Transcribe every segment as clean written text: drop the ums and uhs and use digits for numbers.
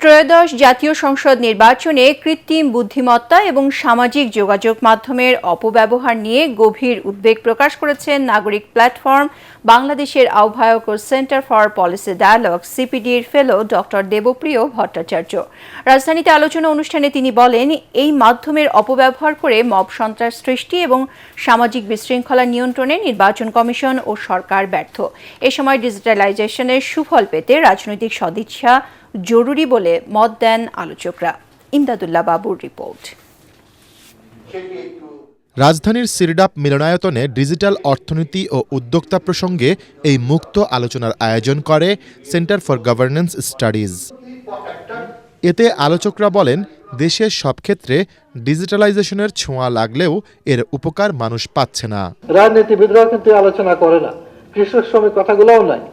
ত্রয়োদশ জাতীয় সংসদ নির্বাচনে কৃত্রিম বুদ্ধিমত্তা এবং সামাজিক যোগাযোগ মাধ্যমের অপব্যবহার নিয়ে গভীর উদ্বেগ প্রকাশ করেছেন নাগরিক প্ল্যাটফর্ম বাংলাদেশের আহ্বায়ক ও সেন্টার ফর পলিসি ডায়ালগ সিপিডির ফেলো ডক্টর দেবপ্রিয় ভট্টাচার্য। রাজধানীতে আলোচনা অনুষ্ঠানে তিনি বলেন, এই মাধ্যমের অপব্যবহার করে মব সন্ত্রাস সৃষ্টি এবং সামাজিক বিশৃঙ্খলা নিয়ন্ত্রণে নির্বাচন কমিশন ও সরকার ব্যর্থ। এ সময় ডিজিটালাইজেশনের সুফল পেতে রাজনৈতিক সদিচ্ছা জরুরি বলে মত দেন আলোচকরা। ইমদাদুল্লাহ বাবুর রিপোর্ট। রাজধানীর সিরডাপ মিলনায়তনে ডিজিটাল অর্থনীতি ও উদ্যোক্তা প্রসঙ্গে এই মুক্ত আলোচনার আয়োজন করে সেন্টার ফর গভর্নেন্স স্টাডিজ। এতে আলোচকরা বলেন, দেশের সব ক্ষেত্রে ডিজিটালাইজেশনের ছোঁয়া লাগলেও এর উপকার মানুষ পাচ্ছে না। রাজনীতিবিদরাও কিন্তু আলোচনা করে না, কৃষক শ্রমিক কথাগুলোও নাই।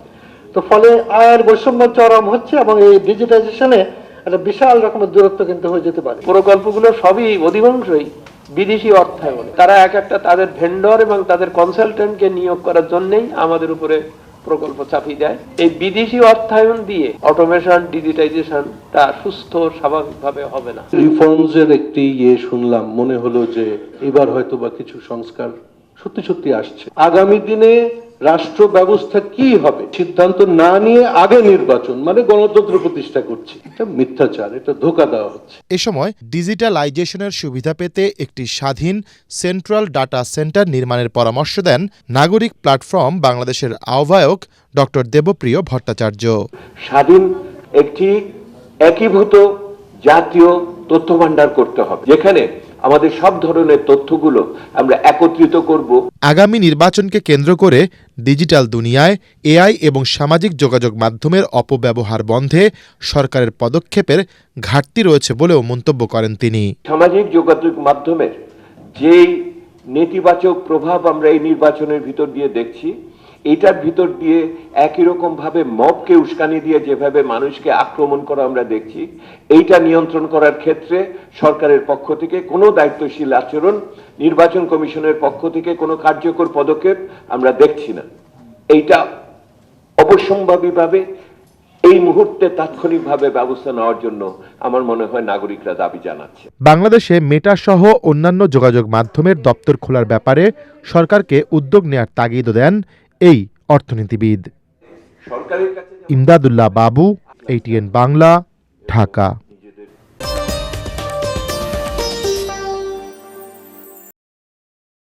তো ফলে আয়ের বৈষম্য চরম হচ্ছে এবং এই ডিজিটাইজেশনে একটা বিশাল রকমের দূরত্ব কিন্তু হয়ে যেতে পারে। প্রকল্পগুলো সবই অধিকাংশই বিদেশি অর্থায়নে, তারা এক একটা তাদের ভেন্ডর এবং তাদের কনসালটেন্টকে নিয়োগ করার জন্যই আমাদের উপরে প্রকল্প চাপিয়ে দেয়। এই বিদেশি অর্থায়ন দিয়ে অটোমেশন ডিজিটাইজেশন তা সুস্থ স্বাভাবিকভাবে হবে না। রিফর্মস এর একটি শুনলাম, মনে হলো যে এবার হয়তো বা কিছু সংস্কার সত্যি আসছে। আগামী দিনে রাষ্ট্র ব্যবস্থা কি হবে সিদ্ধান্ত না নিয়ে আগে নির্বাচন মানে গণতন্ত্র প্রতিষ্ঠা করছে, এটা মিথ্যাচার, এটা ধোঁকা দেওয়া হচ্ছে। এ সময় ডিজিটালাইজেশনের সুবিধা পেতে একটি স্বাধীন সেন্ট্রাল ডাটা সেন্টার নির্মাণের পরামর্শ দেন নাগরিক প্ল্যাটফর্ম বাংলাদেশের আহ্বায়ক ডক্টর দেবপ্রিয় ভট্টাচার্য। স্বাধীন একটি একীভূত জাতীয় তথ্য ভান্ডার করতে হবে, যেখানে আমাদের সব ধরনের তথ্যগুলো আমরা একত্রিত করব। আগামী নির্বাচনকে কেন্দ্র করে ডিজিটাল দুনিয়ায় এআই এবং সামাজিক যোগাযোগ মাধ্যমের অপব্যবহার বন্ধে সরকারের পদক্ষেপের ঘাটতি রয়েছে বলেও মন্তব্য করেন তিনি। সামাজিক যোগাযোগ মাধ্যমের যেই নেতিবাচক প্রভাব আমরা এই নির্বাচনের ভিতর দিয়ে দেখছি, এটার ভিতর দিয়ে একই রকম ভাবে মবকে উস্কানি দিয়ে যেভাবে মানুষকে আক্রমণ করা আমরা দেখছি, এইটা নিয়ন্ত্রণ করার ক্ষেত্রে সরকারের পক্ষ থেকে কোনো দায়িত্বশীল আচরণ, নির্বাচন কমিশনের পক্ষ থেকে কোনো কার্যকর পদক্ষেপ আমরা দেখছি না। এইটা অবশ্যম্ভাবীভাবে এই মুহূর্তে তাৎক্ষণিকভাবে ব্যবস্থা নেওয়ার জন্য আমার মনে হয় নাগরিকরা দাবি জানাচ্ছে। বাংলাদেশে মেটা সহ অন্যান্য যোগাযোগ মাধ্যমের দপ্তর খোলার ব্যাপারে সরকারকে উদ্যোগ নেয়ার তাগিদ দেন এই অর্থনীতিবিদ। ইমদাদুল্লাহ বাবু, ATN বাংলা, ঢাকা।